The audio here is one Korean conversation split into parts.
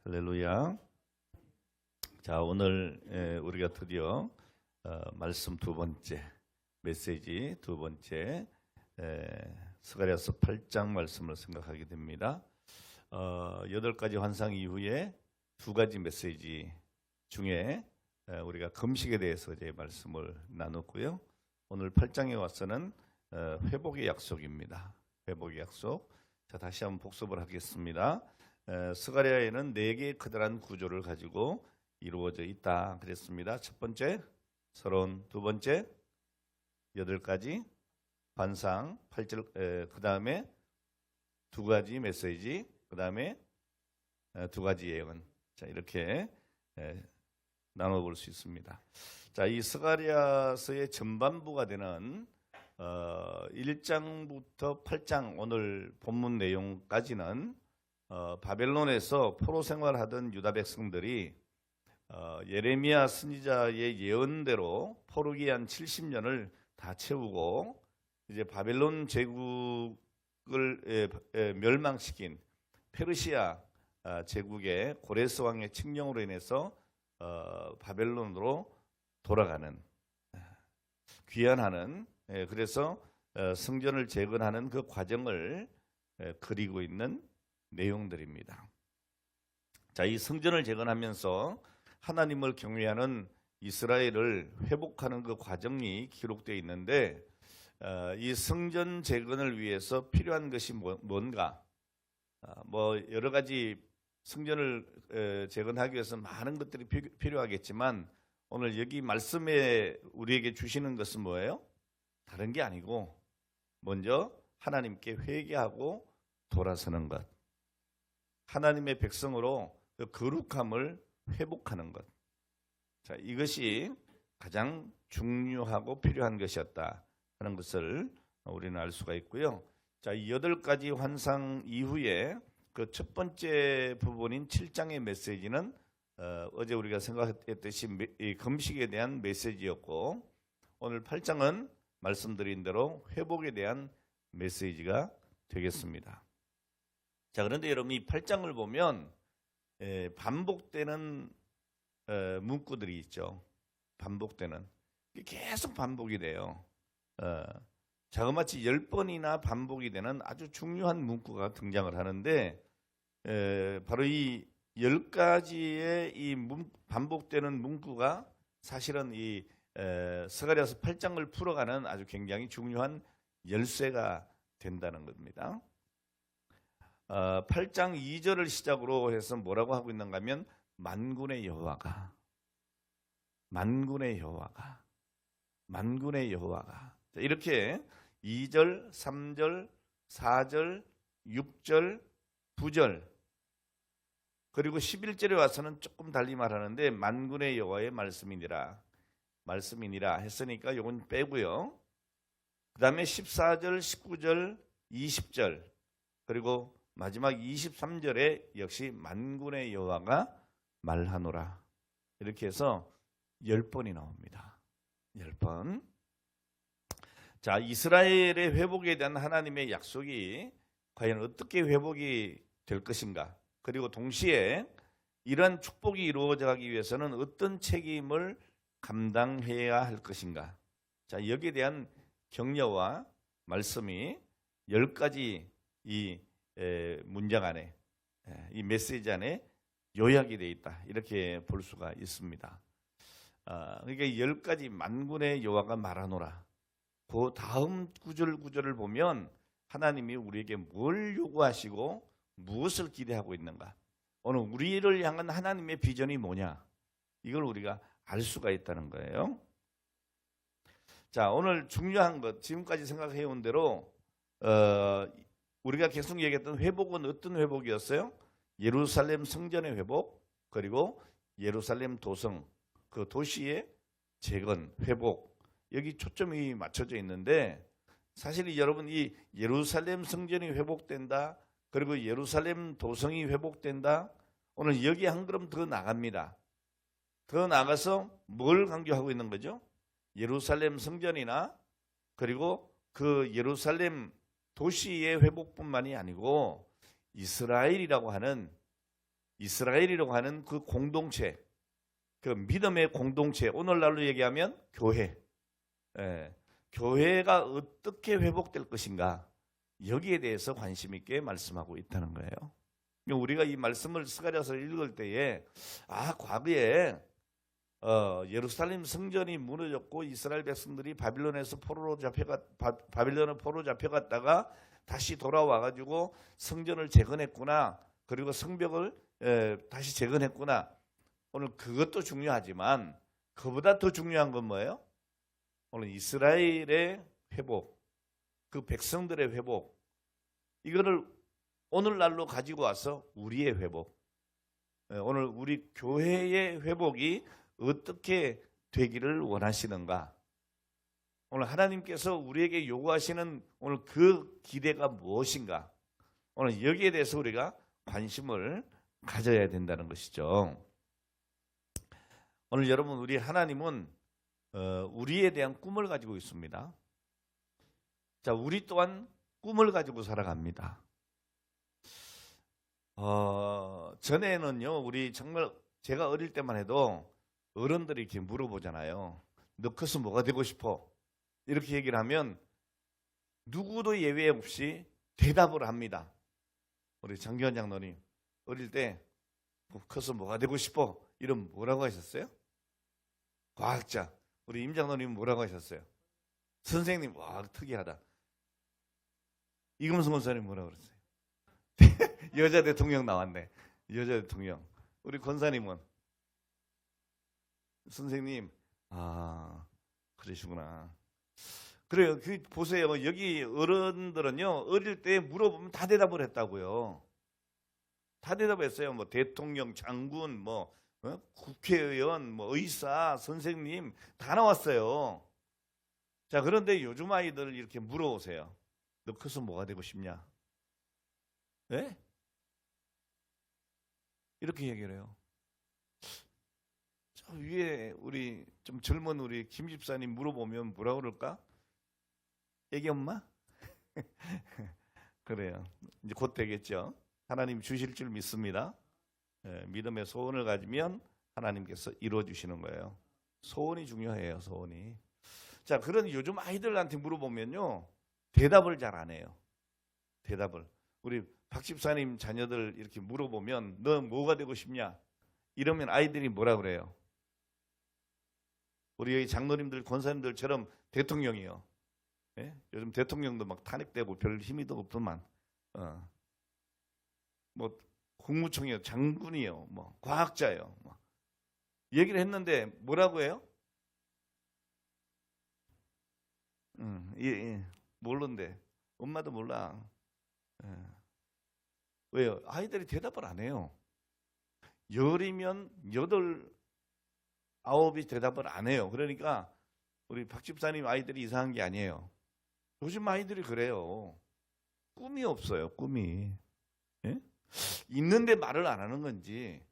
할렐루야. 자, 오늘 우리가 드디어 말씀 두 번째, 메시지 두 번째 스가랴서 8장 말씀을 생각하게 됩니다. 8가지 환상 이후에 두 가지 메시지 중에 우리가 금식에 대해서 이제 말씀을 나눴고요. 오늘 8장에 와서는 회복의 약속입니다. 회복의 약속. 자, 다시 한번 복습을 하겠습니다. 스가랴에는 4개의 커다란 구조를 가지고 이루어져 있다 그랬습니다. 첫 번째, 서론. 두 번째, 8가지 환상. 8절, 그 다음에 두 가지 메시지. 그 다음에 두 가지 예언. 자, 이렇게 나눠볼 수 있습니다. 자, 이 스가랴서의 전반부가 되는 1장부터 8장 오늘 본문 내용까지는 바벨론에서 포로 생활하던 유다 백성들이 예레미야 선지자의 예언대로 포로기한 70년을 다 채우고 이제 바벨론 제국을 멸망시킨 페르시아 제국의 고레스 왕의 칙령으로 인해서 바벨론으로 돌아가는 귀환하는 그래서 성전을 재건하는 그 과정을 그리고 있는 내용들입니다. 자, 이 성전을 재건하면서 하나님을 경외하는 이스라엘을 회복하는 그 과정이 기록되어 있는데 이 성전 재건을 위해서 필요한 것이 뭔가? 여러 가지 성전을 재건하기 위해서 많은 것들이 필요하겠지만 오늘 여기 말씀에 우리에게 주시는 것은 뭐예요? 다른 게 아니고 먼저 하나님께 회개하고 돌아서는 것. 하나님의 백성으로 그 거룩함을 회복하는 것. 자, 이것이 가장 중요하고 필요한 것이었다 하는 것을 우리는 알 수가 있고요. 자, 8가지 환상 이후에 그 첫 번째 부분인 7장의 메시지는 어제 우리가 생각했듯이 금식에 대한 메시지였고 오늘 8장은 말씀드린 대로 회복에 대한 메시지가 되겠습니다. 자, 그런데 여러분 이 8장을 보면 반복되는 문구들이 있죠. 반복되는. 계속 반복이 돼요. 자그마치 10번이나 반복이 되는 아주 중요한 문구가 등장을 하는데 바로 이 10가지의 이 반복되는 문구가 사실은 이 스가랴서 8장을 풀어가는 아주 굉장히 중요한 열쇠가 된다는 겁니다. 8장 2절을 시작으로 해서 뭐라고 하고 있는가 하면 만군의 여호와가 이렇게 2절, 3절, 4절, 6절, 9절 그리고 11절에 와서는 조금 달리 말하는데 만군의 여호와의 말씀이니라 했으니까 요건 빼고요. 그 다음에 14절, 19절, 20절 그리고 마지막 23절에 역시 만군의 여호와가 말하노라 이렇게 해서 10번이 나옵니다. 10번. 자, 이스라엘의 회복에 대한 하나님의 약속이 과연 어떻게 회복이 될 것인가? 그리고 동시에 이런 축복이 이루어져 가기 위해서는 어떤 책임을 감당해야 할 것인가? 자, 여기에 대한 격려와 말씀이 10가지 이 문장 안에 이 메시지 안에 요약이 되어 있다 이렇게 볼 수가 있습니다. 그러니까 10가지 만군의 여호와가 말하노라. 그 다음 구절을 보면 하나님이 우리에게 뭘 요구하시고 무엇을 기대하고 있는가. 오늘 우리를 향한 하나님의 비전이 뭐냐 이걸 우리가 알 수가 있다는 거예요. 자, 오늘 중요한 것 지금까지 생각해온 대로 우리가 계속 얘기했던 회복은 어떤 회복이었어요? 예루살렘 성전의 회복 그리고 예루살렘 도성 그 도시의 재건 회복 여기 초점이 맞춰져 있는데 사실 여러분 이 예루살렘 성전이 회복된다 그리고 예루살렘 도성이 회복된다 오늘 여기 한 걸음 더 나갑니다. 더 나가서 뭘 강조하고 있는 거죠? 예루살렘 성전이나 그리고 그 예루살렘 도시의 회복뿐만이 아니고 이스라엘이라고 하는 이스라엘이라고 하는 그 공동체, 그 믿음의 공동체, 오늘날로 얘기하면 교회, 예, 교회가 어떻게 회복될 것인가, 여기에 대해서 관심 있게 말씀하고 있다는 거예요. 우리가 이 말씀을 스가랴서를 읽을 때에 과거에 예루살렘 성전이 무너졌고 이스라엘 백성들이 바빌론에서 바빌론에 포로 잡혀갔다가 다시 돌아와 가지고 성전을 재건했구나, 그리고 성벽을 다시 재건했구나. 오늘 그것도 중요하지만 그보다 더 중요한 건 뭐예요? 오늘 이스라엘의 회복, 그 백성들의 회복, 이거를 오늘날로 가지고 와서 우리의 회복, 오늘 우리 교회의 회복이 어떻게 되기를 원하시는가, 오늘 하나님께서 우리에게 요구하시는 오늘 그 기대가 무엇인가, 오늘 여기에 대해서 우리가 관심을 가져야 된다는 것이죠. 오늘 여러분, 우리 하나님은 우리에 대한 꿈을 가지고 있습니다. 자, 우리 또한 꿈을 가지고 살아갑니다. 전에는요, 우리 정말 제가 어릴 때만 해도 어른들이 이렇게 물어보잖아요. 너 커서 뭐가 되고 싶어? 이렇게 얘기를 하면 누구도 예외 없이 대답을 합니다. 우리 장기환 장로님 어릴 때 커서 뭐가 되고 싶어? 이러면 뭐라고 하셨어요? 과학자. 우리 임 장로님 뭐라고 하셨어요? 선생님. 와, 특이하다. 이금성 권사님 뭐라고 그랬어요? 여자 대통령 나왔네. 여자 대통령. 우리 권사님은? 선생님. 그러시구나. 그래요. 보세요. 여기 어른들은요, 어릴 때 물어보면 다 대답을 했다고요. 다 대답했어요. 뭐 대통령, 장군, 국회의원, 의사, 선생님 다 나왔어요. 자, 그런데 요즘 아이들 이렇게 물어보세요. 너 커서 뭐가 되고 싶냐? 네? 이렇게 얘기를 해요. 저 위에 우리 좀 젊은 우리 김 집사님 물어보면 뭐라 그럴까? 애기 엄마? 그래요. 이제 곧 되겠죠. 하나님 주실 줄 믿습니다. 믿음의 소원을 가지면 하나님께서 이루어주시는 거예요. 소원이 중요해요. 소원이. 자, 그런 요즘 아이들한테 물어보면요, 대답을 잘 안 해요. 대답을. 우리 박 집사님 자녀들 이렇게 물어보면 너 뭐가 되고 싶냐? 이러면 아이들이 뭐라 그래요? 우리 여기 장로님들, 권사님들처럼 대통령이요. 예? 요즘 대통령도 막 탄핵되고 별 힘이 더 없더만. 국무총리요, 장군이요, 과학자요. 얘기를 했는데 뭐라고 해요? 모르는데. 엄마도 몰라. 왜요? 아이들이 대답을 안 해요. 열이면 8, 9이 대답을 안 해요. 그러니까 우리 박 집사님 아이들이 이상한 게 아니에요. 요즘 아이들이 그래요. 꿈이 없어요. 꿈이. 예? 있는데 말을 안 하는 건지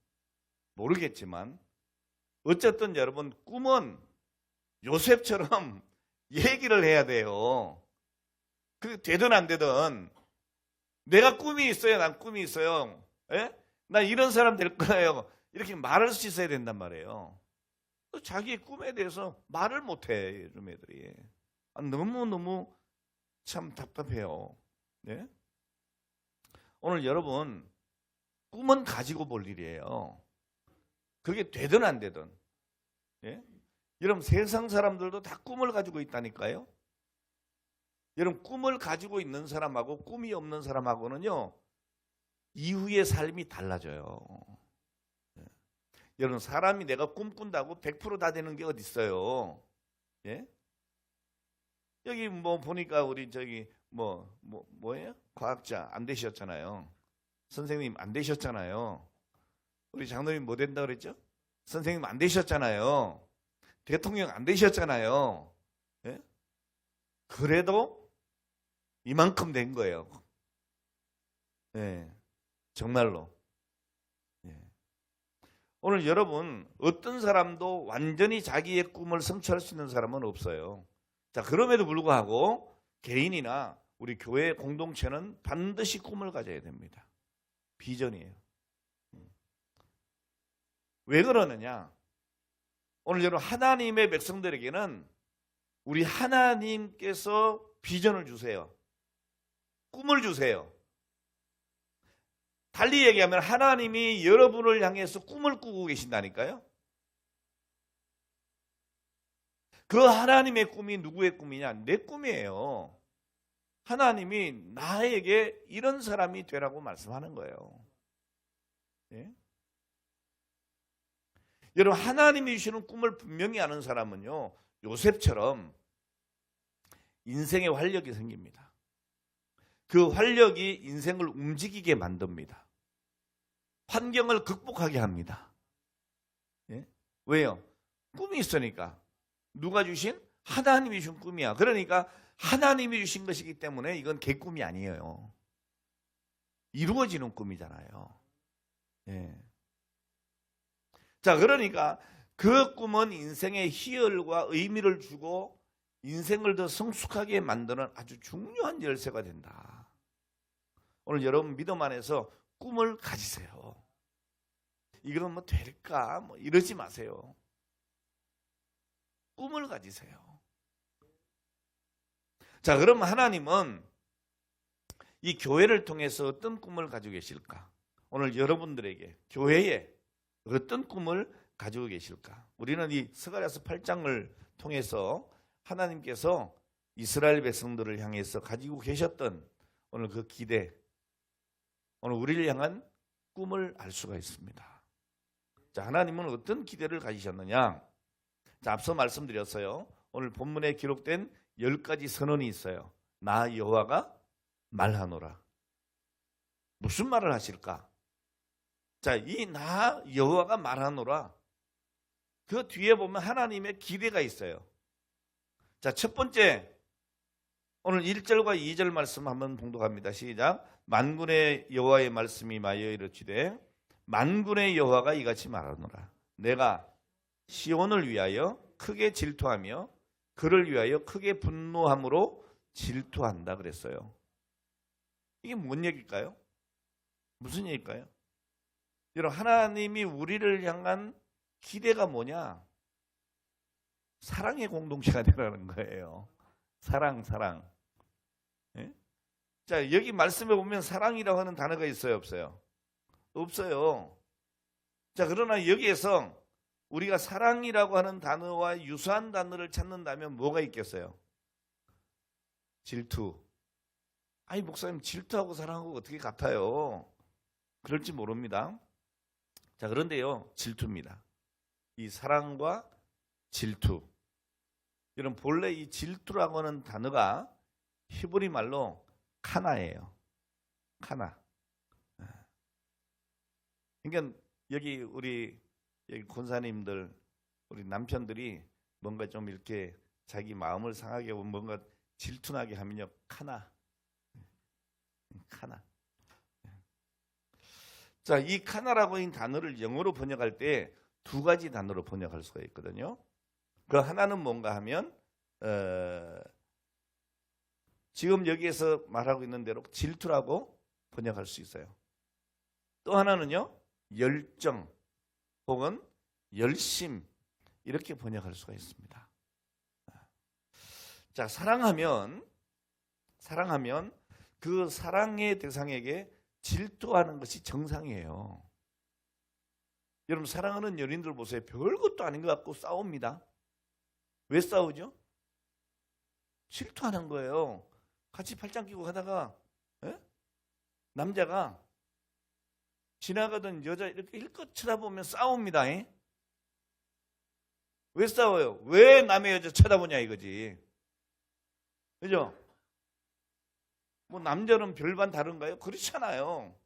모르겠지만 어쨌든 여러분, 꿈은 요셉처럼 얘기를 해야 돼요. 그게 되든 안 되든. 내가 꿈이 있어요. 난 꿈이 있어요. 예? 나 이런 사람 될 거예요. 이렇게 말할 수 있어야 된단 말이에요. 또 자기의 꿈에 대해서 말을 못해, 요즘 애들이. 너무너무 참 답답해요. 네? 오늘 여러분, 꿈은 가지고 볼 일이에요. 그게 되든 안 되든. 예? 여러분, 세상 사람들도 다 꿈을 가지고 있다니까요. 여러분, 꿈을 가지고 있는 사람하고 꿈이 없는 사람하고는요, 이후의 삶이 달라져요. 예? 여러분, 사람이 내가 꿈꾼다고 100% 다 되는 게 어디 있어요? 예? 여기 보니까 우리 저기 뭐예요? 과학자 안 되셨잖아요. 선생님 안 되셨잖아요. 우리 장로님 뭐 된다 그랬죠? 선생님 안 되셨잖아요. 대통령 안 되셨잖아요. 예? 그래도 이만큼 된 거예요. 예, 정말로. 예. 오늘 여러분, 어떤 사람도 완전히 자기의 꿈을 성취할 수 있는 사람은 없어요. 자, 그럼에도 불구하고 개인이나 우리 교회 공동체는 반드시 꿈을 가져야 됩니다. 비전이에요. 왜 그러느냐? 오늘 여러분 하나님의 백성들에게는 우리 하나님께서 비전을 주세요. 꿈을 주세요. 달리 얘기하면 하나님이 여러분을 향해서 꿈을 꾸고 계신다니까요. 그 하나님의 꿈이 누구의 꿈이냐? 내 꿈이에요. 하나님이 나에게 이런 사람이 되라고 말씀하는 거예요. 예? 여러분 하나님이 주시는 꿈을 분명히 아는 사람은요, 요셉처럼 인생의 활력이 생깁니다. 그 활력이 인생을 움직이게 만듭니다. 환경을 극복하게 합니다. 예? 왜요? 꿈이 있으니까. 누가 주신? 하나님이 주신 꿈이야. 그러니까 하나님이 주신 것이기 때문에 이건 개꿈이 아니에요. 이루어지는 꿈이잖아요. 예. 자, 그러니까 그 꿈은 인생의 희열과 의미를 주고 인생을 더 성숙하게 만드는 아주 중요한 열쇠가 된다. 오늘 여러분 믿음 안에서 꿈을 가지세요. 이건 뭐 될까? 뭐 이러지 마세요. 꿈을 가지세요. 자, 그럼 하나님은 이 교회를 통해서 어떤 꿈을 가지고 계실까? 오늘 여러분들에게 교회에 어떤 꿈을 가지고 계실까? 우리는 이 스가랴서 8장을 통해서 하나님께서 이스라엘 백성들을 향해서 가지고 계셨던 오늘 그 기대, 오늘 우리를 향한 꿈을 알 수가 있습니다. 자, 하나님은 어떤 기대를 가지셨느냐? 자, 앞서 말씀드렸어요. 오늘 본문에 기록된 10가지 선언이 있어요. 나 여호와가 말하노라. 무슨 말을 하실까? 자, 이 나 여호와가 말하노라. 그 뒤에 보면 하나님의 기대가 있어요. 자, 첫 번째, 오늘 1절과 2절 말씀 한번 봉독합니다. 시작. 만군의 여호와의 말씀이 마여 이르시되 만군의 여호와가 이같이 말하노라. 내가 시온을 위하여 크게 질투하며 그를 위하여 크게 분노함으로 질투한다 그랬어요. 이게 뭔 얘기일까요? 무슨 얘기일까요? 여러분, 하나님이 우리를 향한 기대가 뭐냐? 사랑의 공동체가 되라는 거예요. 사랑. 예? 자, 여기 말씀에 보면 사랑이라고 하는 단어가 있어요, 없어요? 없어요. 자, 그러나 여기에서 우리가 사랑이라고 하는 단어와 유사한 단어를 찾는다면 뭐가 있겠어요? 질투. 아니, 목사님, 질투하고 사랑하고 어떻게 같아요? 그럴지 모릅니다. 자, 그런데요, 질투입니다. 이 사랑과 질투. 여러분, 본래 이 질투라고 하는 단어가 히브리 말로 카나예요. 카나. 그러니까 여기 우리 권사님들, 우리 남편들이 뭔가 좀 이렇게 자기 마음을 상하게 하고 뭔가 질투나게 하면요, 카나. 자, 이 카나라고 하는 단어를 영어로 번역할 때 두 가지 단어로 번역할 수가 있거든요. 그 하나는 뭔가 하면 지금 여기에서 말하고 있는 대로 질투라고 번역할 수 있어요. 또 하나는요, 열정 혹은 열심 이렇게 번역할 수가 있습니다. 자, 사랑하면 그 사랑의 대상에게 질투하는 것이 정상이에요. 여러분, 사랑하는 연인들 보세요. 별것도 아닌 것 같고 싸웁니다. 왜 싸우죠? 질투하는 거예요. 같이 팔짱 끼고 가다가 남자가 지나가던 여자 이렇게 일껏 쳐다보면 싸웁니다. 왜 싸워요? 왜 남의 여자 쳐다보냐 이거지. 그죠? 뭐 남자는 별반 다른가요? 그렇잖아요.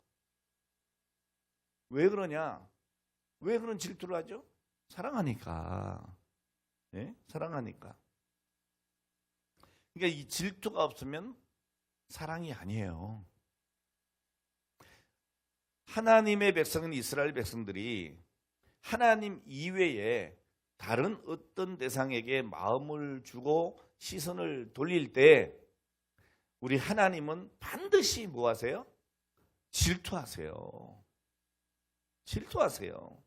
왜 그러냐? 왜 그런 질투를 하죠? 사랑하니까. 예? 사랑하니까. 그러니까 이 질투가 없으면 사랑이 아니에요. 하나님의 백성인 이스라엘 백성들이 하나님 이외에 다른 어떤 대상에게 마음을 주고 시선을 돌릴 때 우리 하나님은 반드시 뭐 하세요? 질투하세요. 질투하세요.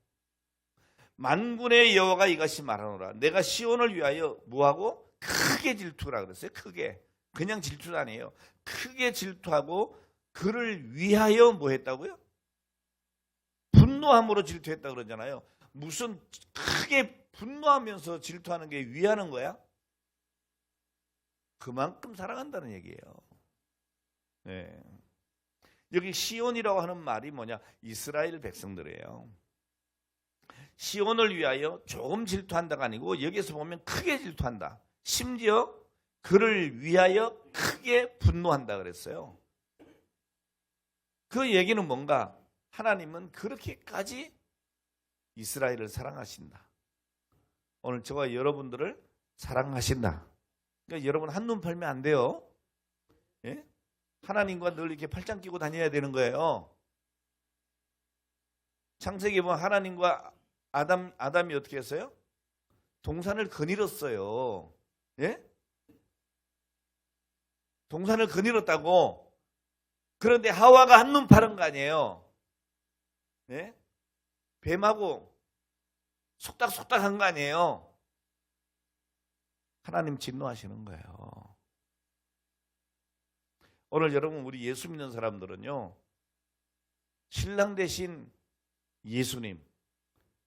만군의 여호와가 이같이 말하노라. 내가 시온을 위하여 뭐하고? 크게 질투라 그랬어요. 크게. 그냥 질투가 아니에요. 크게 질투하고 그를 위하여 뭐 했다고요? 분노함으로 질투했다 그러잖아요. 무슨 크게 분노하면서 질투하는 게 위하는 거야? 그만큼 사랑한다는 얘기예요. 네. 여기 시온이라고 하는 말이 뭐냐? 이스라엘 백성들이에요. 시온을 위하여 조금 질투한다가 아니고 여기서 보면 크게 질투한다. 심지어 그를 위하여 크게 분노한다 그랬어요. 그 얘기는 뭔가? 하나님은 그렇게까지 이스라엘을 사랑하신다. 오늘 저와 여러분들을 사랑하신다. 그러니까 여러분 한눈 팔면 안 돼요. 예? 하나님과 늘 이렇게 팔짱 끼고 다녀야 되는 거예요. 창세기 보면 하나님과 아담이 어떻게 했어요? 동산을 거닐었어요. 예? 동산을 거닐었다고. 그런데 하와가 한눈 파는 거 아니에요. 예? 뱀하고 속닥속닥 한 거 아니에요. 하나님 진노하시는 거예요. 오늘 여러분 우리 예수 믿는 사람들은요, 신랑 대신 예수님,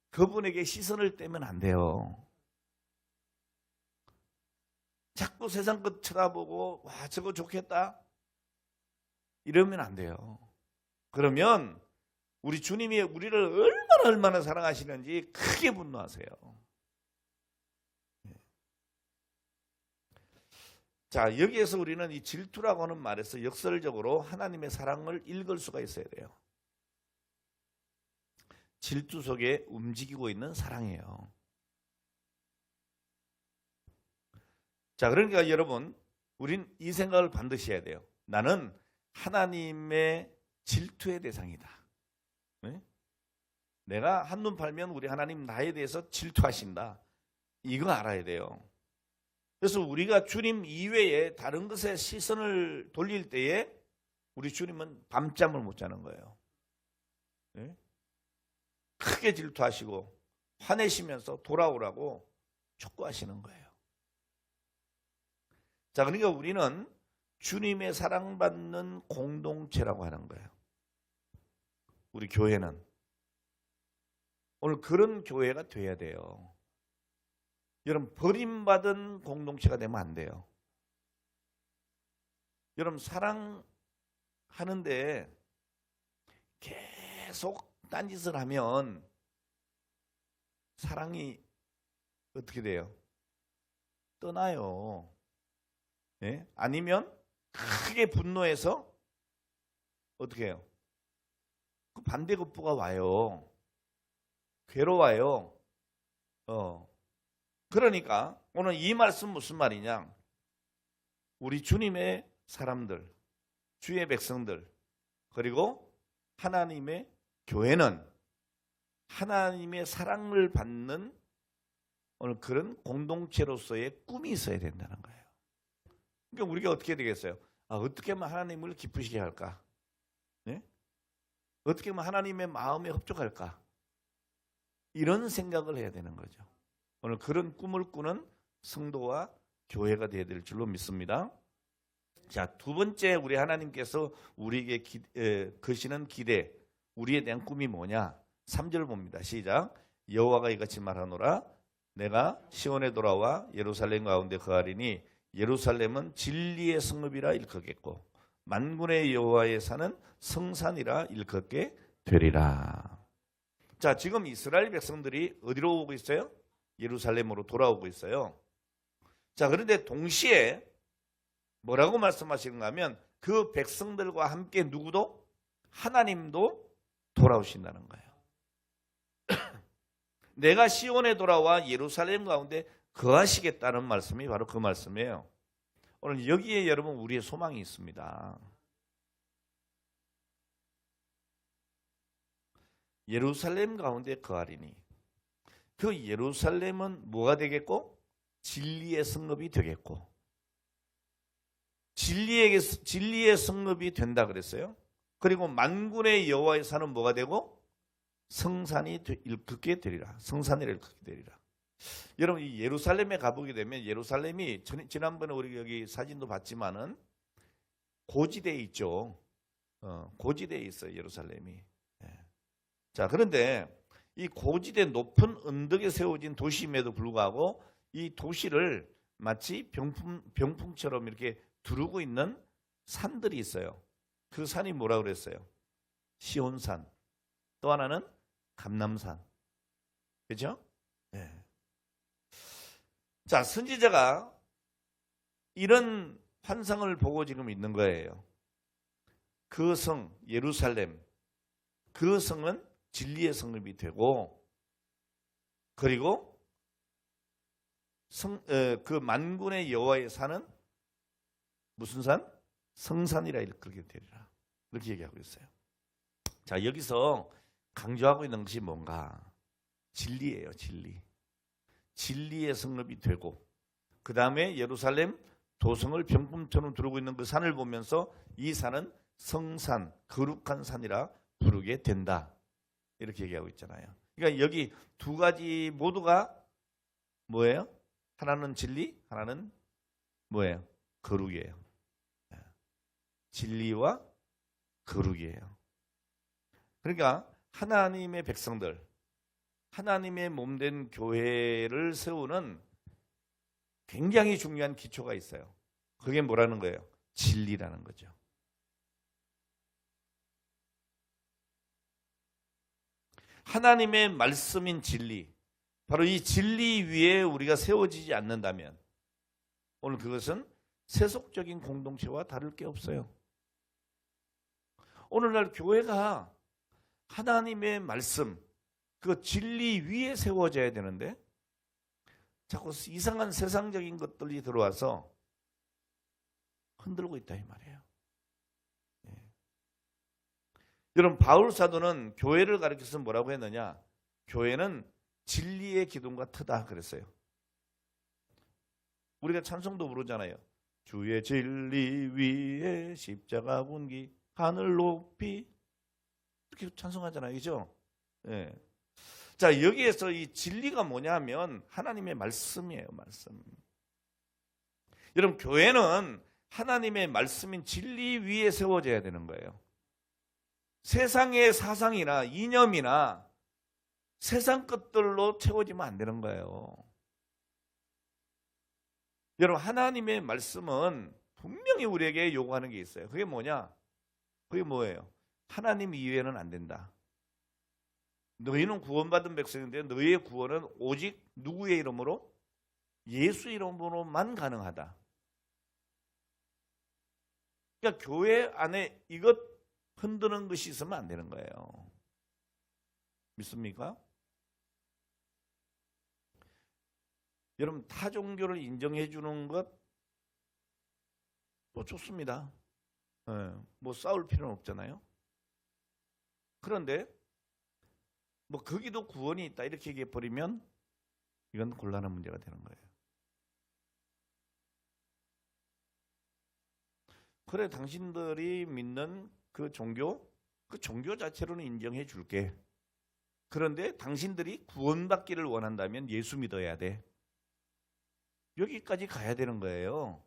그분에게 시선을 떼면 안 돼요. 자꾸 세상 것 쳐다보고 와 저거 좋겠다 이러면 안 돼요. 그러면 우리 주님이 우리를 얼마나 사랑하시는지 크게 분노하세요. 자, 여기에서 우리는 이 질투라고 하는 말에서 역설적으로 하나님의 사랑을 읽을 수가 있어야 돼요. 질투 속에 움직이고 있는 사랑이에요. 자, 그러니까 여러분, 우린 이 생각을 반드시 해야 돼요. 나는 하나님의 질투의 대상이다. 네? 내가 한눈 팔면 우리 하나님 나에 대해서 질투하신다. 이거 알아야 돼요. 그래서 우리가 주님 이외에 다른 것에 시선을 돌릴 때에 우리 주님은 밤잠을 못 자는 거예요. 네? 크게 질투하시고 화내시면서 돌아오라고 촉구하시는 거예요. 자, 그러니까 우리는 주님의 사랑받는 공동체라고 하는 거예요. 우리 교회는 오늘 그런 교회가 돼야 돼요. 여러분, 버림받은 공동체가 되면 안 돼요. 여러분, 사랑하는데 계속 딴짓을 하면 사랑이 어떻게 돼요? 떠나요. 예? 아니면 크게 분노해서 어떻게 해요? 그 반대급부가 와요. 괴로워요. 그러니까 오늘 이 말씀 무슨 말이냐? 우리 주님의 사람들, 주의 백성들, 그리고 하나님의 교회는 하나님의 사랑을 받는 오늘 그런 공동체로서의 꿈이 있어야 된다는 거예요. 그러니까 우리가 어떻게 되겠어요? 어떻게 하면 하나님을 기쁘시게 할까? 네? 어떻게 하면 하나님의 마음에 합족할까? 이런 생각을 해야 되는 거죠. 오늘 그런 꿈을 꾸는 성도와 교회가 되어야 될 줄로 믿습니다. 자, 두 번째 우리 하나님께서 우리에게 거시는 기대, 우리에 대한 꿈이 뭐냐? 3절 봅니다. 시작. 여호와가 이같이 말하노라. 내가 시온에 돌아와 예루살렘 가운데 거하리니 예루살렘은 진리의 성읍이라 일컫겠고 만군의 여호와의 산은 성산이라 일컫게 되리라. 자, 지금 이스라엘 백성들이 어디로 오고 있어요? 예루살렘으로 돌아오고 있어요. 자, 그런데 동시에 뭐라고 말씀하시는가 하면 그 백성들과 함께 누구도? 하나님도 돌아오신다는 거예요. 내가 시온에 돌아와 예루살렘 가운데 거하시겠다는 말씀이 바로 그 말씀이에요. 오늘 여기에 여러분 우리의 소망이 있습니다. 예루살렘 가운데 거하리니 그 예루살렘은 뭐가 되겠고? 진리의 성읍이 되겠고 진리의 성읍이 된다 그랬어요. 그리고 만군의 여호와의 산은 뭐가 되고? 성산이 일컫게 되리라. 성산이라 일컫게 되리라. 여러분 이 예루살렘에 가보게 되면 예루살렘이 지난번에 우리 여기 사진도 봤지만은 고지대에 있죠. 고지대에 있어요. 예루살렘이. 자, 그런데 이 고지대 높은 언덕에 세워진 도시임에도 불구하고 이 도시를 마치 병풍처럼 이렇게 두르고 있는 산들이 있어요. 그 산이 뭐라 그랬어요? 시온산. 또 하나는 감람산. 그죠? 네. 자, 선지자가 이런 환상을 보고 지금 있는 거예요. 그 성, 예루살렘, 그 성은 진리의 성읍이 되고, 그리고 그 만군의 여호와의 산은 무슨 산? 성산이라 일컬게 되리라. 이렇게 얘기하고 있어요. 자, 여기서 강조하고 있는 것이 뭔가? 진리예요, 진리. 진리의 성읍이 되고, 그 다음에 예루살렘 도성을 병풍처럼 두르고 있는 그 산을 보면서 이 산은 성산, 거룩한 산이라 부르게 된다. 이렇게 얘기하고 있잖아요. 그러니까 여기 두 가지 모두가 뭐예요? 하나는 진리, 하나는 뭐예요? 거룩이에요. 진리와 거룩이에요. 그러니까 하나님의 백성들, 하나님의 몸된 교회를 세우는 굉장히 중요한 기초가 있어요. 그게 뭐라는 거예요? 진리라는 거죠. 하나님의 말씀인 진리, 바로 이 진리 위에 우리가 세워지지 않는다면 오늘 그것은 세속적인 공동체와 다를 게 없어요. 오늘날 교회가 하나님의 말씀, 그 진리 위에 세워져야 되는데 자꾸 이상한 세상적인 것들이 들어와서 흔들고 있다 이 말이에요. 여러분 바울 사도는 교회를 가르쳐서 뭐라고 했느냐? 교회는 진리의 기둥과 터다 그랬어요. 우리가 찬송도 부르잖아요. 주의 진리 위에 십자가 군기 하늘 높이 이렇게 찬송하잖아요. 그죠? 예. 자, 여기에서 이 진리가 뭐냐면 하나님의 말씀이에요. 말씀. 여러분 교회는 하나님의 말씀인 진리 위에 세워져야 되는 거예요. 세상의 사상이나 이념이나 세상 것들로 채워지면 안 되는 거예요. 여러분 하나님의 말씀은 분명히 우리에게 요구하는 게 있어요. 그게 뭐냐? 그게 뭐예요? 하나님 이외에는 안 된다. 너희는 구원받은 백성인데 너희의 구원은 오직 누구의 이름으로? 예수 이름으로만 가능하다. 그러니까 교회 안에 이것 흔드는 것이 있으면 안 되는 거예요. 믿습니까? 여러분 타 종교를 인정해 주는 것 뭐 좋습니다. 뭐 싸울 필요는 없잖아요. 그런데 뭐 거기도 구원이 있다 이렇게 얘기해 버리면 이건 곤란한 문제가 되는 거예요. 그래 당신들이 믿는 그 종교 자체로는 인정해 줄게. 그런데 당신들이 구원받기를 원한다면 예수 믿어야 돼. 여기까지 가야 되는 거예요.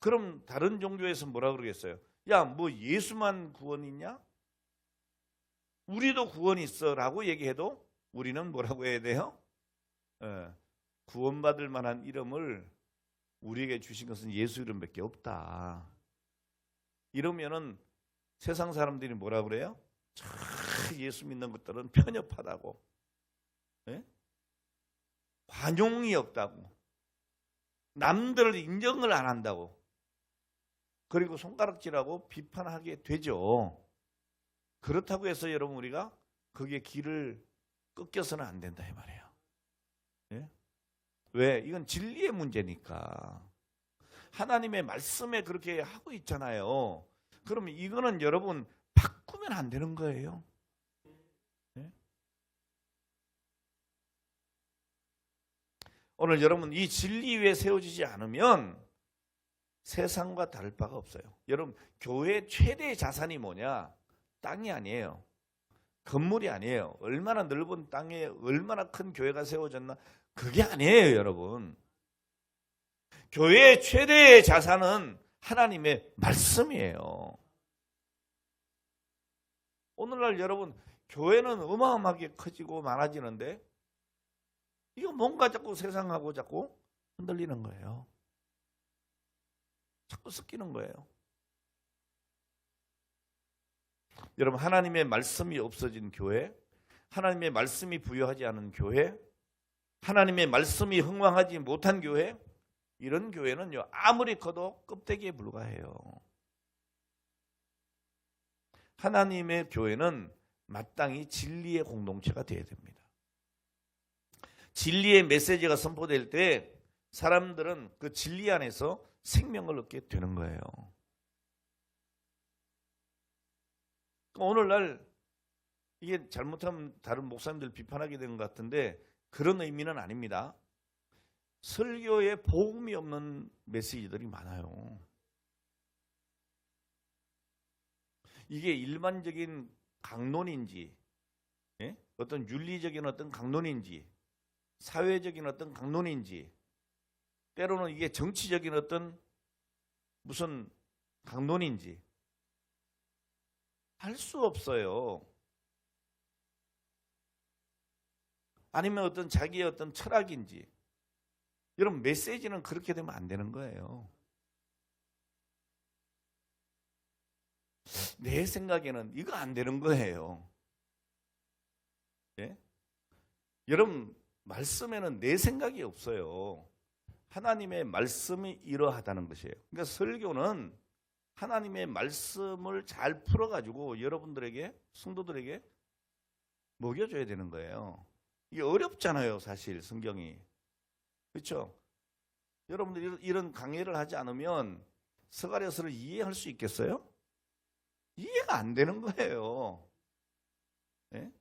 그럼 다른 종교에서 뭐라 그러겠어요? 야, 뭐 예수만 구원 있냐? 우리도 구원 있어 라고 얘기해도 우리는 뭐라고 해야 돼요? 구원받을 만한 이름을 우리에게 주신 것은 예수 이름밖에 없다. 이러면은 세상 사람들이 뭐라 그래요? 예수 믿는 것들은 편협하다고, 관용이 없다고, 남들을 인정을 안 한다고, 그리고 손가락질하고 비판하게 되죠. 그렇다고 해서 여러분 우리가 거기에 길을 꺾여서는 안 된다 이 말이에요. 예? 왜? 이건 진리의 문제니까. 하나님의 말씀에 그렇게 하고 있잖아요. 그러면 이거는 여러분 바꾸면 안 되는 거예요. 예? 오늘 여러분 이 진리 위에 세워지지 않으면 세상과 다를 바가 없어요. 여러분 교회 최대의 자산이 뭐냐? 땅이 아니에요. 건물이 아니에요. 얼마나 넓은 땅에 얼마나 큰 교회가 세워졌나? 그게 아니에요, 여러분. 교회의 최대의 자산은 하나님의 말씀이에요. 오늘날 여러분, 교회는 어마어마하게 커지고 많아지는데 이거 뭔가 자꾸 세상하고 자꾸 흔들리는 거예요. 자꾸 섞이는 거예요. 여러분, 하나님의 말씀이 없어진 교회, 하나님의 말씀이 부여하지 않은 교회, 하나님의 말씀이 흥왕하지 못한 교회, 이런 교회는요, 아무리 커도 껍데기에 불과해요. 하나님의 교회는 마땅히 진리의 공동체가 되어야 됩니다. 진리의 메시지가 선포될 때 사람들은 그 진리 안에서 생명을 얻게 되는 거예요. 오늘날 이게 잘못하면 다른 목사님들 비판하게 되는 것 같은데 그런 의미는 아닙니다. 설교에 복음이 없는 메시지들이 많아요. 이게 일반적인 강론인지, 어떤 윤리적인 어떤 강론인지, 사회적인 어떤 강론인지, 때로는 이게 정치적인 어떤 무슨 강론인지 할 수 없어요. 아니면 어떤 자기의 어떤 철학인지. 여러분, 메시지는 그렇게 되면 안 되는 거예요. 내 생각에는 이거 안 되는 거예요. 예? 여러분, 말씀에는 내 생각이 없어요. 하나님의 말씀이 이러하다는 것이에요. 그러니까 설교는 하나님의 말씀을 잘 풀어가지고 여러분들에게, 성도들에게 먹여줘야 되는 거예요. 이게 어렵잖아요, 사실 성경이. 그렇죠? 여러분들 이런 강의를 하지 않으면 스가랴서를 이해할 수 있겠어요? 이해가 안 되는 거예요. 네?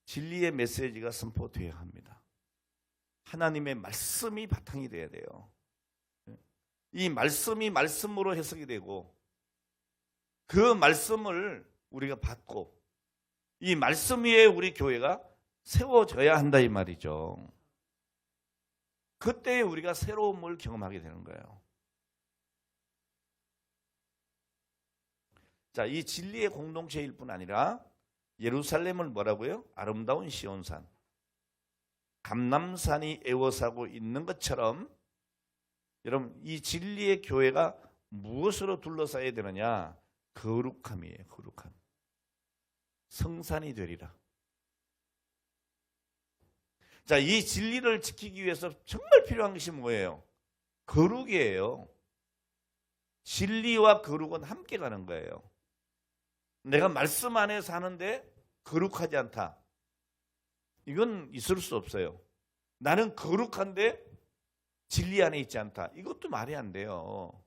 진리의 메시지가 선포되어야 합니다. 하나님의 말씀이 바탕이 돼야 돼요. 이 말씀이 말씀으로 해석이 되고 그 말씀을 우리가 받고 이 말씀 위에 우리 교회가 세워져야 한다 이 말이죠. 그때 우리가 새로움을 경험하게 되는 거예요. 자, 이 진리의 공동체일 뿐 아니라 예루살렘을 뭐라고요? 아름다운 시온산, 감람산이 에워싸고 있는 것처럼 여러분, 이 진리의 교회가 무엇으로 둘러싸야 되느냐? 거룩함이에요. 거룩함. 성산이 되리라. 자, 이 진리를 지키기 위해서 정말 필요한 것이 뭐예요? 거룩이에요. 진리와 거룩은 함께 가는 거예요. 내가 말씀 안에 사는데 거룩하지 않다. 이건 있을 수 없어요. 나는 거룩한데 진리 안에 있지 않다. 이것도 말이 안 돼요.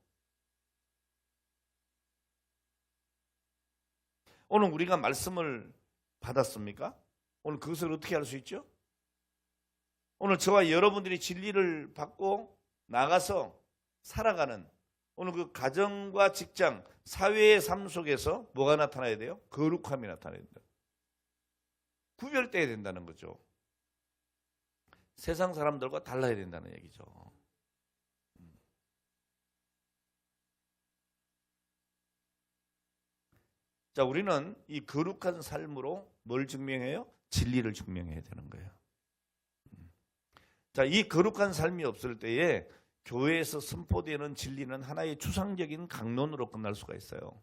오늘 우리가 말씀을 받았습니까? 오늘 그것을 어떻게 할 수 있죠? 오늘 저와 여러분들이 진리를 받고 나가서 살아가는 오늘 그 가정과 직장, 사회의 삶 속에서 뭐가 나타나야 돼요? 거룩함이 나타나야 된다. 구별돼야 된다는 거죠. 세상 사람들과 달라야 된다는 얘기죠. 자, 우리는 이 거룩한 삶으로 뭘 증명해요? 진리를 증명해야 되는 거예요. 자, 이 거룩한 삶이 없을 때에 교회에서 선포되는 진리는 하나의 추상적인 강론으로 끝날 수가 있어요.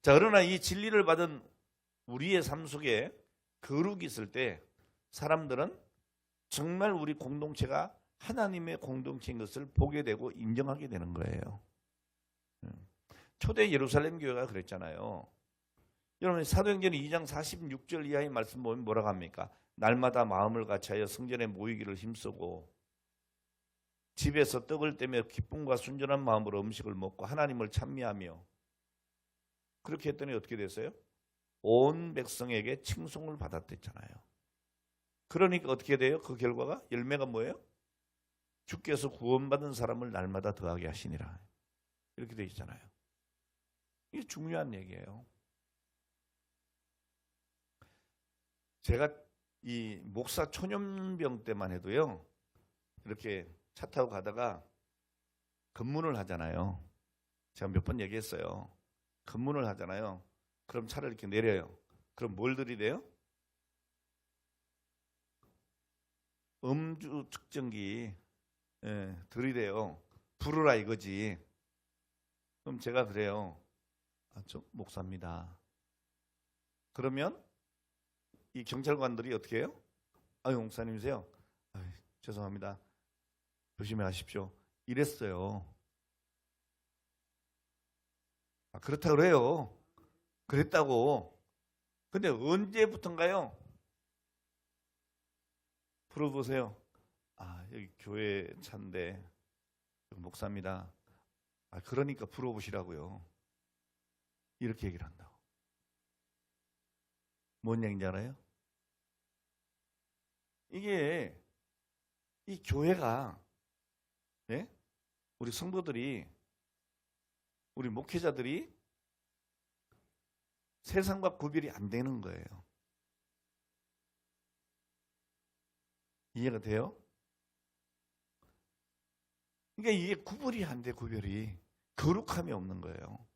자, 그러나 이 진리를 받은 우리의 삶 속에 거룩이 있을 때 사람들은 정말 우리 공동체가 하나님의 공동체인 것을 보게 되고 인정하게 되는 거예요. 초대 예루살렘 교회가 그랬잖아요. 여러분, 사도행전 2장 46절 이하의 말씀 보면 뭐라고 합니까? 날마다 마음을 같이하여 성전에 모이기를 힘쓰고 집에서 떡을 떼며 기쁨과 순전한 마음으로 음식을 먹고 하나님을 찬미하며, 그렇게 했더니 어떻게 됐어요? 온 백성에게 칭송을 받았댔잖아요. 그러니까 어떻게 돼요? 그 결과가, 열매가 뭐예요? 주께서 구원받은 사람을 날마다 더하게 하시니라. 이렇게 되어 있잖아요. 이게 중요한 얘기예요. 제가 이 목사 초년병 때만 해도요, 이렇게 차 타고 가다가 검문을 하잖아요. 제가 몇 번 얘기했어요. 검문을 하잖아요. 그럼 차를 이렇게 내려요. 그럼 뭘 들이대요? 음주 측정기 들이대요. 부르라 이거지. 그럼 제가 그래요. 저 목사입니다. 그러면 이 경찰관들이 어떻게 해요? 아유, 목사님이세요? 아유, 죄송합니다. 조심히 하십시오. 이랬어요. 그렇다 그래요. 그랬다고. 근데 언제부턴가요? 풀어보세요. 여기 교회 차인데 목사입니다. 그러니까 풀어보시라고요. 이렇게 얘기를 한다고. 뭔 얘기인지 알아요? 이게 이 교회가 우리 성도들이, 우리 목회자들이 세상과 구별이 안 되는 거예요. 이해가 돼요? 그러니까 이게 구별이 안 돼, 구별이. 거룩함이 없는 거예요.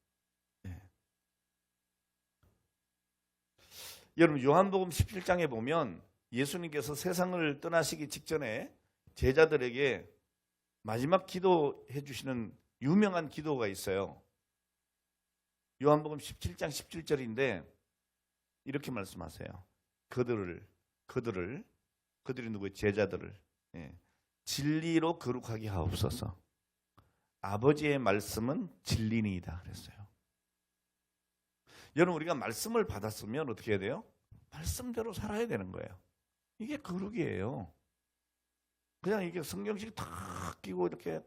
여러분, 요한복음 17장에 보면 예수님께서 세상을 떠나시기 직전에 제자들에게 마지막 기도해 주시는 유명한 기도가 있어요. 요한복음 17장 17절인데 이렇게 말씀하세요. 그들이 누구예요? 제자들을 진리로 거룩하게 하옵소서. 아버지의 말씀은 진리니이다 그랬어요. 여러분, 우리가 말씀을 받았으면 어떻게 해야 돼요? 말씀대로 살아야 되는 거예요. 이게 거룩이에요. 그냥 이게 성경식 탁 끼고 이렇게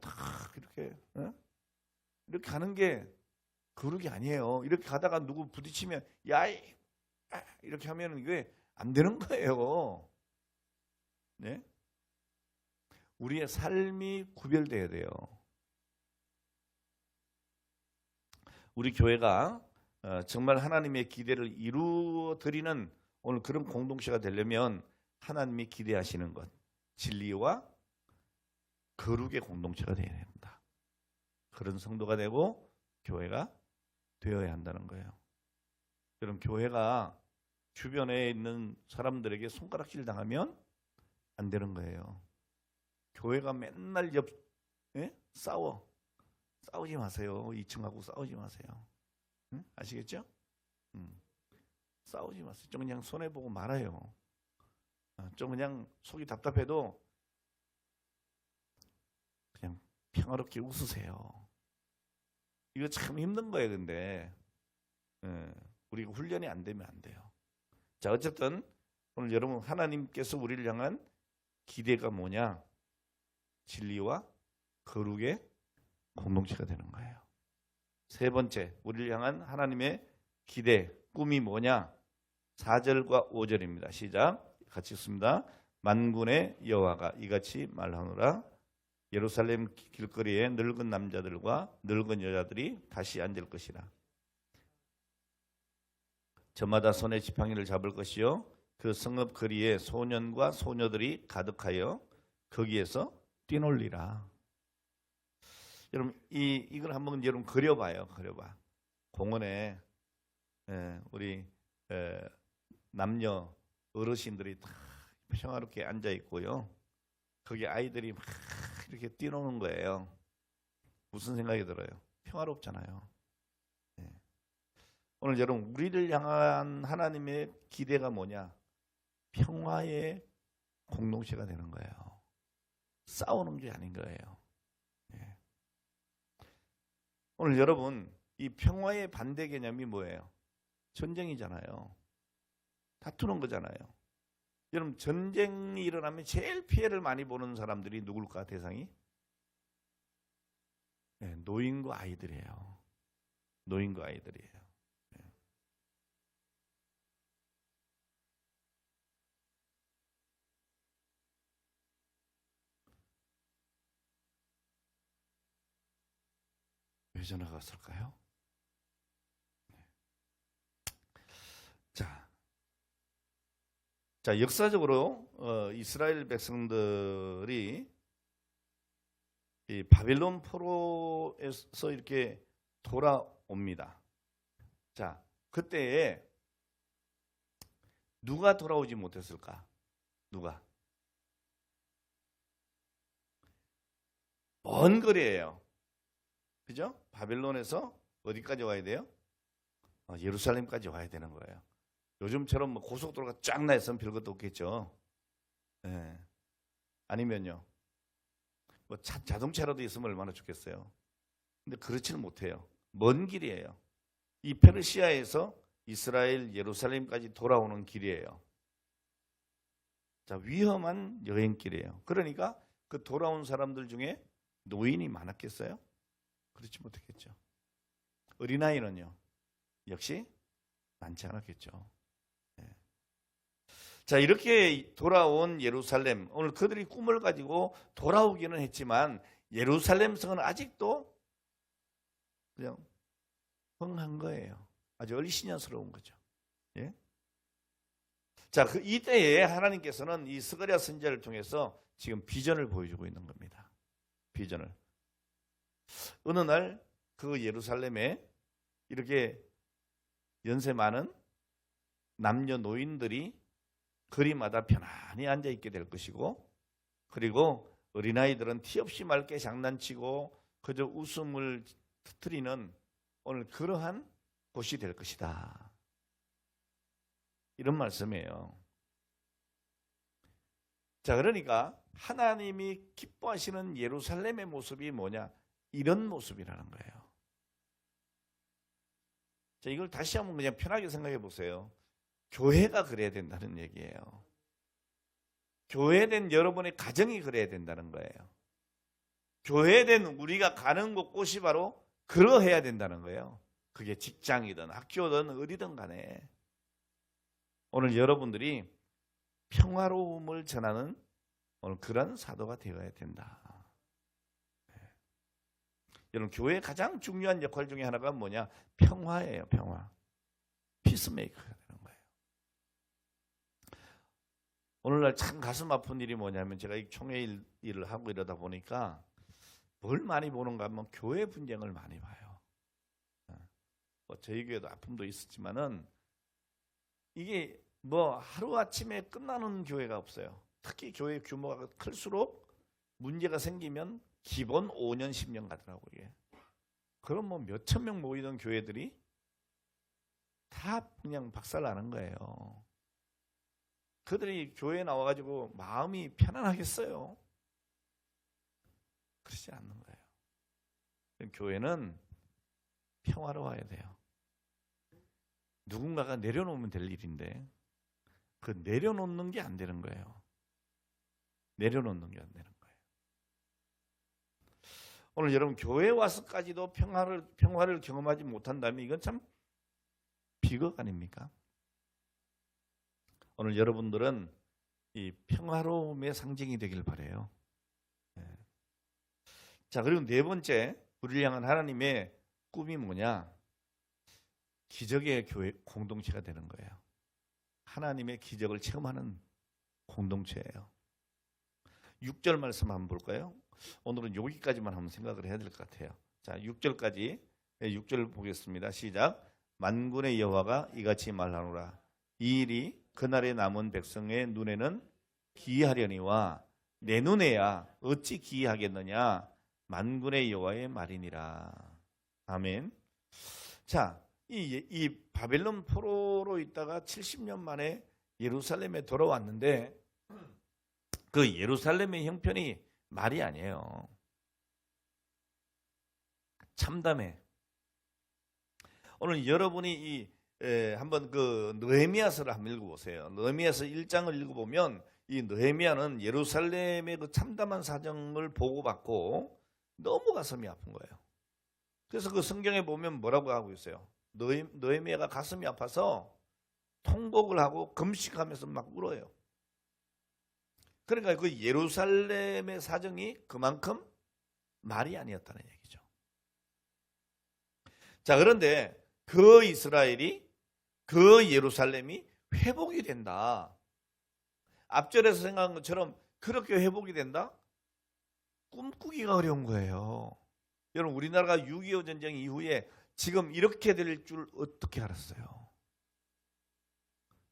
이렇게 가는 게 거룩이 아니에요. 이렇게 가다가 누구 부딪히면 야이 이렇게 하면 이게 안 되는 거예요. 네? 우리의 삶이 구별돼야 돼요. 우리 교회가 정말 하나님의 기대를 이루어 드리는 오늘 그런 공동체가 되려면 하나님이 기대하시는 것, 진리와 거룩의 공동체가 되어야 됩니다. 그런 성도가 되고 교회가 되어야 한다는 거예요. 여러분, 교회가 주변에 있는 사람들에게 손가락질 당하면 안 되는 거예요. 교회가 맨날 싸우지 마세요. 2층하고 싸우지 마세요. 응? 아시겠죠? 싸우지 마세요. 좀 그냥 손해보고 말아요. 좀 그냥 속이 답답해도 그냥 평화롭게 웃으세요. 이거 참 힘든 거예요. 근데 우리가 훈련이 안 되면 안 돼요. 자, 어쨌든 오늘 여러분, 하나님께서 우리를 향한 기대가 뭐냐? 진리와 거룩의 공동체가 되는 거예요. 세 번째, 우리를 향한 하나님의 기대, 꿈이 뭐냐? 4절과 5절입니다. 시작. 같이 읽습니다. 만군의 여호와가 이같이 말하노라. 예루살렘 길거리에 늙은 남자들과 늙은 여자들이 다시 앉을 것이라. 저마다 손에 지팡이를 잡을 것이요 그 성읍 거리에 소년과 소녀들이 가득하여 거기에서 뛰놀리라. 여러분, 이걸 한번 여러분 그려봐요. 그려봐. 공원에 우리 남녀 어르신들이 다 평화롭게 앉아 있고요. 거기 아이들이 막 이렇게 뛰노는 거예요. 무슨 생각이 들어요? 평화롭잖아요. 오늘 여러분, 우리를 향한 하나님의 기대가 뭐냐? 평화의 공동체가 되는 거예요. 싸우는 게 아닌 거예요. 오늘 여러분, 이 평화의 반대 개념이 뭐예요? 전쟁이잖아요. 다투는 거잖아요. 여러분, 전쟁이 일어나면 제일 피해를 많이 보는 사람들이 누굴까, 대상이? 노인과 아이들이에요. 노인과 아이들이에요. 왜 전화가 왔을까요? 자, 역사적으로 이스라엘 백성들이 이 바빌론 포로에서 이렇게 돌아옵니다. 자, 그때에 누가 돌아오지 못했을까? 누가? 먼 거리예요. 그죠? 바빌론에서 어디까지 와야 돼요? 예루살렘까지 와야 되는 거예요. 요즘처럼 뭐 고속도로가 쫙 나 있으면 별것도 없겠죠. 네. 아니면요, 뭐 자동차라도 있으면 얼마나 좋겠어요. 근데 그렇지는 못해요. 먼 길이에요. 이 페르시아에서 이스라엘 예루살렘까지 돌아오는 길이에요. 자, 위험한 여행길이에요. 그러니까 그 돌아온 사람들 중에 노인이 많았겠어요? 그렇지 못했겠죠. 어린아이는요, 역시 많지 않았겠죠. 네. 자, 이렇게 돌아온 예루살렘, 오늘 그들이 꿈을 가지고 돌아오기는 했지만 예루살렘 성은 아직도 그냥 펑한 거예요. 아주 얼씨년스러운 거죠. 예? 자, 이때에 하나님께서는 이 스가랴 선지자를 통해서 지금 비전을 보여주고 있는 겁니다. 비전을. 어느 날 그 예루살렘에 이렇게 연세 많은 남녀 노인들이 거리마다 편안히 앉아 있게 될 것이고, 그리고 어린아이들은 티 없이 맑게 장난치고 그저 웃음을 터뜨리는 오늘 그러한 곳이 될 것이다. 이런 말씀이에요. 자, 그러니까 하나님이 기뻐하시는 예루살렘의 모습이 뭐냐? 이런 모습이라는 거예요. 자, 이걸 다시 한번 그냥 편하게 생각해 보세요. 교회가 그래야 된다는 얘기예요. 교회된 여러분의 가정이 그래야 된다는 거예요. 교회된 우리가 가는 곳이 바로 그러해야 된다는 거예요. 그게 직장이든 학교든 어디든 간에. 오늘 여러분들이 평화로움을 전하는 오늘 그런 사도가 되어야 된다. 여러분, 교회의 가장 중요한 역할 중에 하나가 뭐냐? 평화예요. 평화. 피스메이커가 되는 거예요. 오늘날 참 가슴 아픈 일이 뭐냐면, 제가 이 총회 일을 하고 이러다 보니까 뭘 많이 보는가 하면 교회 분쟁을 많이 봐요. 뭐 저희 교회도 아픔도 있었지만은 이게 뭐 하루아침에 끝나는 교회가 없어요. 특히 교회 규모가 클수록 문제가 생기면 기본 5년, 10년 가더라고요. 이게. 그럼 뭐 몇천 명 모이던 교회들이 다 그냥 박살나는 거예요. 그들이 교회에 나와가지고 마음이 편안하겠어요? 그렇지 않는 거예요. 교회는 평화로워야 돼요. 누군가가 내려놓으면 될 일인데 그 내려놓는 게 안 되는 거예요. 내려놓는 게 안 되는 거예요. 오늘 여러분 교회에 와서까지도 평화를 경험하지 못한다면 이건 참 비극 아닙니까? 오늘 여러분들은 이 평화로움의 상징이 되길 바라요. 자, 그리고 네 번째, 우리를 향한 하나님의 꿈이 뭐냐? 기적의 교회 공동체가 되는 거예요. 하나님의 기적을 체험하는 공동체예요. 6절 말씀 한번 볼까요? 오늘은 여기까지만 한번 생각을 해야 될 것 같아요. 자, 6절까지 6절 보겠습니다. 시작. 만군의 여호와가 이같이 말하노라. 이 일이 그날에 남은 백성의 눈에는 기이하려니와 내 눈에야 어찌 기이하겠느냐? 만군의 여호와의 말이니라. 아멘. 자, 이 바벨론 포로로 있다가 70년 만에 예루살렘에 돌아왔는데 그 예루살렘의 형편이 말이 아니에요. 참담해. 오늘 여러분이 한번 그 느헤미야서를 한번 읽어보세요. 느헤미야서 1장을 읽어보면 이 느헤미야는 예루살렘의 그 참담한 사정을 보고받고 너무 가슴이 아픈 거예요. 그래서 그 성경에 보면 뭐라고 하고 있어요? 느헤미야가 가슴이 아파서 통곡을 하고 금식하면서 막 울어요. 그러니까 그 예루살렘의 사정이 그만큼 말이 아니었다는 얘기죠. 자, 그런데 그 이스라엘이, 그 예루살렘이 회복이 된다. 앞절에서 생각한 것처럼 그렇게 회복이 된다? 꿈꾸기가 어려운 거예요. 여러분, 우리나라가 6.25 전쟁 이후에 지금 이렇게 될 줄 어떻게 알았어요?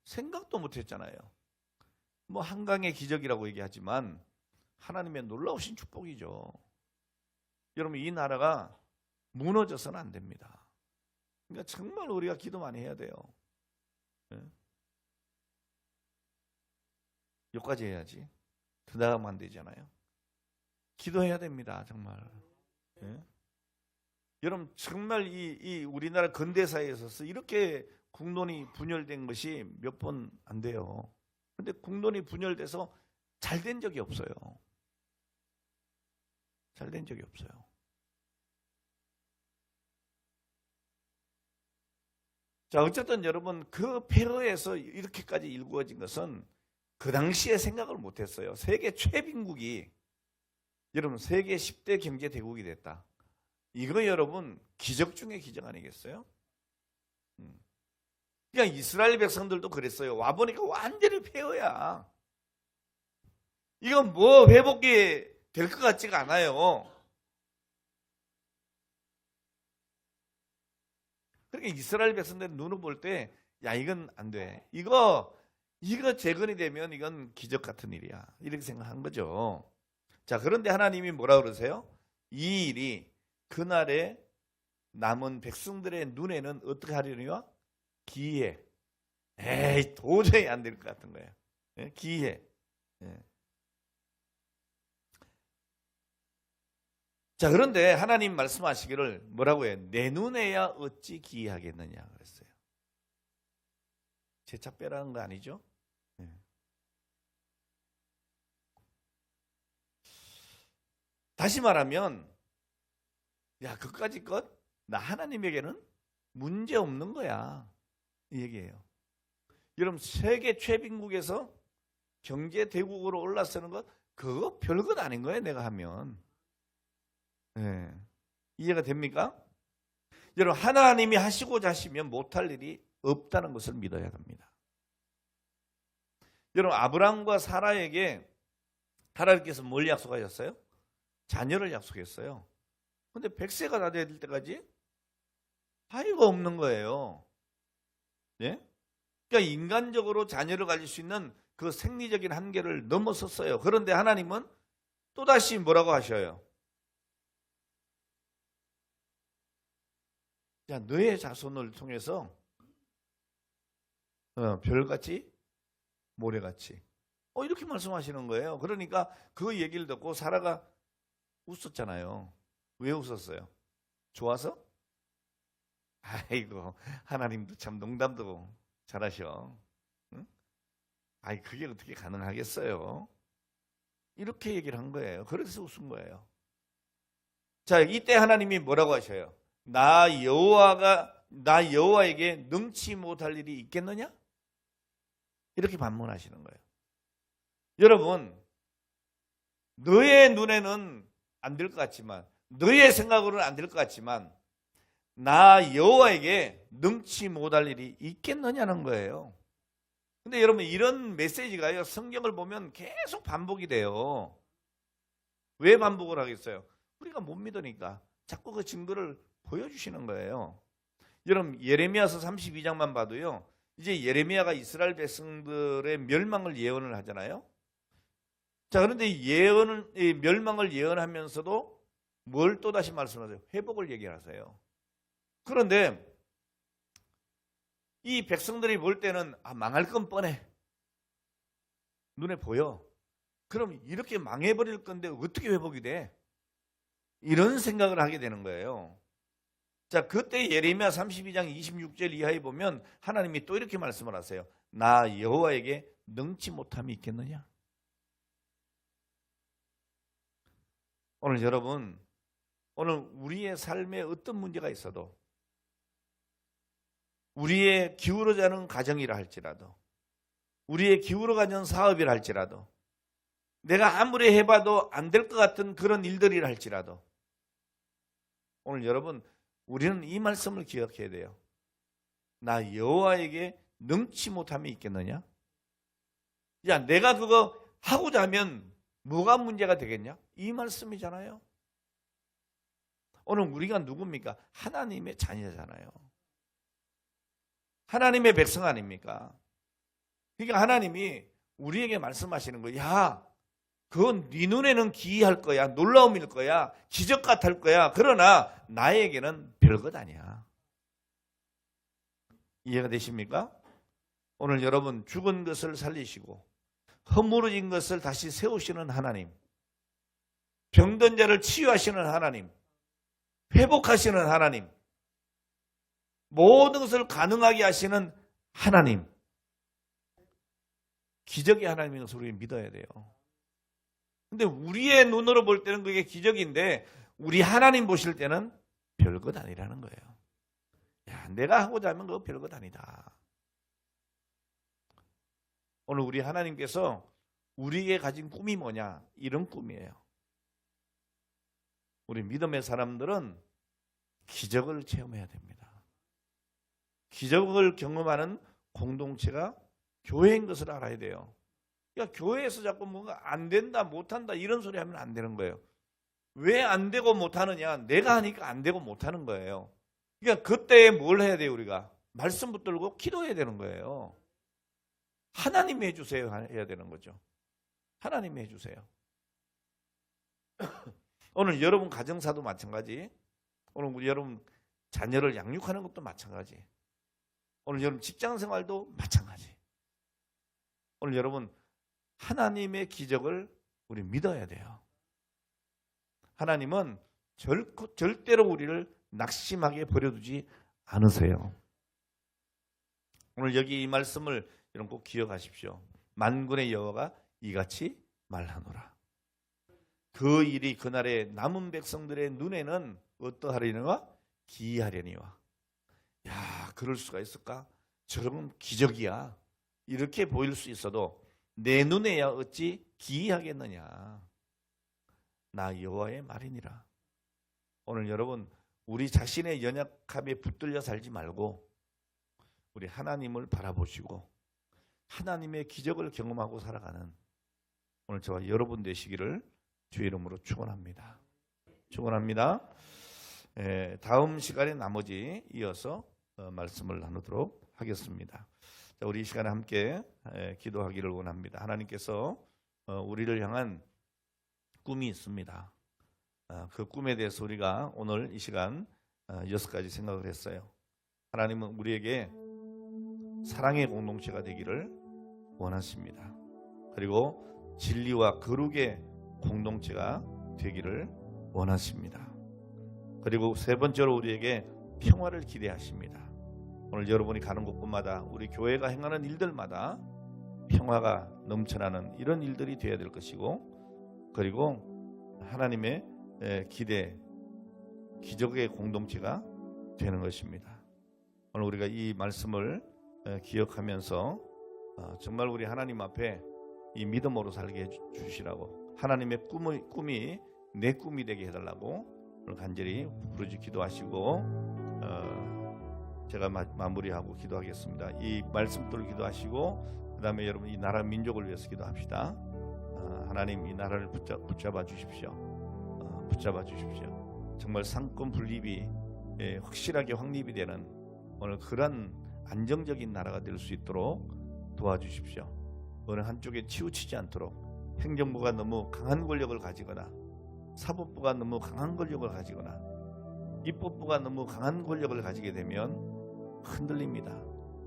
생각도 못 했잖아요. 뭐 한강의 기적이라고 얘기하지만 하나님의 놀라우신 축복이죠. 여러분, 이 나라가 무너져서는 안 됩니다. 그러니까 정말 우리가 기도 많이 해야 돼요. 여기까지 해야지. 더 나가면 안 되잖아요. 기도해야 됩니다. 정말. 여러분, 정말 이 우리나라 근대사에 있어서 이렇게 국론이 분열된 것이 몇 번 안 돼요. 근데 국론이 분열돼서 잘 된 적이 없어요. 잘 된 적이 없어요. 자, 어쨌든 여러분, 그 폐허에서 이렇게까지 일구어진 것은 그 당시에 생각을 못했어요. 세계 최빈국이, 여러분, 세계 10대 경제 대국이 됐다. 이거 여러분, 기적 중에 기적 아니겠어요? 그냥 이스라엘 백성들도 그랬어요. 와보니까 완전히 폐허야. 이건 뭐 회복이 될 것 같지가 않아요. 그러니까 이스라엘 백성들은 눈을 볼 때, 야, 이건 안 돼. 이거 재건이 되면 이건 기적 같은 일이야. 이렇게 생각한 거죠. 자, 그런데 하나님이 뭐라 그러세요? 이 일이 그날에 남은 백성들의 눈에는 어떻게 하려니와? 기이해. 에이, 도저히 안 될 것 같은 거예요. 예? 기이해. 예. 자, 그런데 하나님 말씀하시기를 뭐라고 해요? 내 눈에야 어찌 기이하겠느냐 그랬어요. 제 차 빼라는 거 아니죠? 예. 다시 말하면, 야, 그까짓 것 나 하나님에게는 문제 없는 거야, 이 얘기예요. 여러분, 세계 최빈국에서 경제 대국으로 올라서는 것, 그거 별것 아닌 거예요, 내가 하면. 네. 이해가 됩니까? 여러분, 하나님이 하시고자 하시면 못할 일이 없다는 것을 믿어야 합니다. 여러분, 아브라함과 사라에게 하나님께서 뭘 약속하셨어요? 자녀를 약속했어요. 근데 100세가 다 될 때까지 아이가 없는 거예요. 예? 그러니까 인간적으로 자녀를 가질 수 있는 그 생리적인 한계를 넘어섰어요. 그런데 하나님은 또다시 뭐라고 하셔요? 야, 너의 자손을 통해서 별같이 모래같이 이렇게 말씀하시는 거예요. 그러니까 그 얘기를 듣고 사라가 웃었잖아요. 왜 웃었어요? 좋아서? 아이고, 하나님도 참 농담도 잘하셔. 응? 아이, 그게 어떻게 가능하겠어요? 이렇게 얘기를 한 거예요. 그래서 웃은 거예요. 자, 이때 하나님이 뭐라고 하셔요? 나 여호와에게 능치 못할 일이 있겠느냐? 이렇게 반문하시는 거예요. 여러분, 너의 눈에는 안 될 것 같지만, 너의 생각으로는 안 될 것 같지만, 나 여호와에게 능치 못할 일이 있겠느냐는 거예요. 근데 여러분, 이런 메시지가요, 성경을 보면 계속 반복이 돼요. 왜 반복을 하겠어요? 우리가 못 믿으니까 자꾸 그 증거를 보여주시는 거예요. 여러분, 예레미야서 32장만 봐도요, 이제 예레미야가 이스라엘 백성들의 멸망을 예언을 하잖아요. 자, 그런데 멸망을 예언하면서도 뭘 또다시 말씀하세요? 회복을 얘기하세요. 그런데 이 백성들이 볼 때는 망할 건 뻔해. 눈에 보여. 그럼 이렇게 망해버릴 건데 어떻게 회복이 돼? 이런 생각을 하게 되는 거예요. 자, 그때 예레미야 32장 26절 이하에 보면 하나님이 또 이렇게 말씀을 하세요. 나 여호와에게 능치 못함이 있겠느냐? 오늘 여러분, 오늘 우리의 삶에 어떤 문제가 있어도, 우리의 기울어가는 가정이라 할지라도, 우리의 기울어가는 사업이라 할지라도, 내가 아무리 해봐도 안 될 것 같은 그런 일들이라 할지라도, 오늘 여러분, 우리는 이 말씀을 기억해야 돼요. 나 여호와에게 능치 못함이 있겠느냐? 야, 내가 그거 하고자 하면 뭐가 문제가 되겠냐? 이 말씀이잖아요. 오늘 우리가 누굽니까? 하나님의 자녀잖아요. 하나님의 백성 아닙니까? 그러니까 하나님이 우리에게 말씀하시는 거예요. 야, 그건 네 눈에는 기이할 거야. 놀라움일 거야. 기적 같을 거야. 그러나 나에게는 별것 아니야. 이해가 되십니까? 오늘 여러분 죽은 것을 살리시고 허물어진 것을 다시 세우시는 하나님, 병든 자를 치유하시는 하나님, 회복하시는 하나님, 모든 것을 가능하게 하시는 하나님, 기적의 하나님인 것을 우리가 믿어야 돼요. 근데 우리의 눈으로 볼 때는 그게 기적인데 우리 하나님 보실 때는 별것 아니라는 거예요. 야, 내가 하고자 하면 그거 별것 아니다. 오늘 우리 하나님께서 우리에게 가진 꿈이 뭐냐? 이런 꿈이에요. 우리 믿음의 사람들은 기적을 체험해야 됩니다. 기적을 경험하는 공동체가 교회인 것을 알아야 돼요. 그러니까 교회에서 자꾸 뭔가 안 된다, 못한다 이런 소리 하면 안 되는 거예요. 왜 안 되고 못하느냐? 내가 하니까 안 되고 못하는 거예요. 그러니까 그때 뭘 해야 돼요? 우리가 말씀 붙들고 기도해야 되는 거예요. 하나님이 해주세요 해야 되는 거죠. 하나님이 해주세요. 오늘 여러분 가정사도 마찬가지, 오늘 우리 여러분 자녀를 양육하는 것도 마찬가지, 오늘 여러분 직장생활도 마찬가지. 오늘 여러분 하나님의 기적을 우리 믿어야 돼요. 하나님은 절대로 우리를 낙심하게 버려두지 않으세요. 오늘 여기 이 말씀을 여러분 꼭 기억하십시오. 만군의 여호와가 이같이 말하노라. 그 일이 그날에 남은 백성들의 눈에는 어떠하려니와 기이하려니와. 야, 그럴 수가 있을까? 저러면 기적이야. 이렇게 보일 수 있어도 내 눈에야 어찌 기이하겠느냐. 나 여호와의 말이니라. 오늘 여러분 우리 자신의 연약함에 붙들려 살지 말고 우리 하나님을 바라보시고 하나님의 기적을 경험하고 살아가는 오늘 저와 여러분 되시기를 주의 이름으로 축원합니다. 축원합니다. 다음 시간에 나머지 이어서 말씀을 나누도록 하겠습니다. 자, 우리 이 시간에 함께 기도하기를 원합니다. 하나님께서 우리를 향한 꿈이 있습니다. 그 꿈에 대해서 우리가 오늘 이 시간 6가지 생각을 했어요. 하나님은 우리에게 사랑의 공동체가 되기를 원하십니다. 그리고 진리와 거룩의 공동체가 되기를 원하십니다. 그리고 세 번째로 우리에게 평화를 기대하십니다. 오늘 여러분이 가는 곳곳마다 우리 교회가 행하는 일들마다 평화가 넘쳐나는 이런 일들이 되어야 될 것이고, 그리고 하나님의 기대, 기적의 공동체가 되는 것입니다. 오늘 우리가 이 말씀을 기억하면서 정말 우리 하나님 앞에 이 믿음으로 살게 해주시라고, 하나님의 꿈이 내 꿈이 되게 해달라고 오늘 간절히 부르짖 기도하시고, 제가 마무리하고 기도하겠습니다. 이 말씀들을 기도하시고 그 다음에 여러분 이 나라 민족을 위해서 기도합시다. 하나님 이 나라를 붙잡아 주십시오. 붙잡아 주십시오. 정말 상권 분립이 확실하게 확립이 되는 오늘 그런 안정적인 나라가 될 수 있도록 도와주십시오. 어느 한쪽에 치우치지 않도록 행정부가 너무 강한 권력을 가지거나 사법부가 너무 강한 권력을 가지거나 입법부가 너무 강한 권력을 가지게 되면 흔들립니다.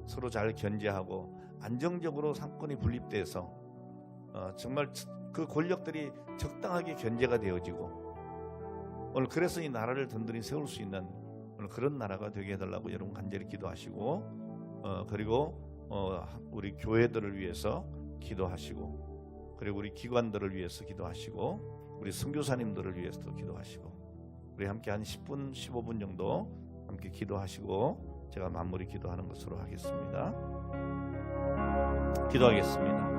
서로 잘 견제하고 안정적으로 상권이 분립돼서 정말 그 권력들이 적당하게 견제가 되어지고 오늘 그래서 이 나라를 든든히 세울 수 있는 오늘 그런 나라가 되게 해달라고 여러분 간절히 기도하시고, 그리고 우리 교회들을 위해서 기도하시고, 그리고 우리 기관들을 위해서 기도하시고, 우리 선교사님들을 위해서도 기도하시고, 우리 함께 한 10분 15분 정도 함께 기도하시고 제가 마무리 기도하는 것으로 하겠습니다. 기도하겠습니다.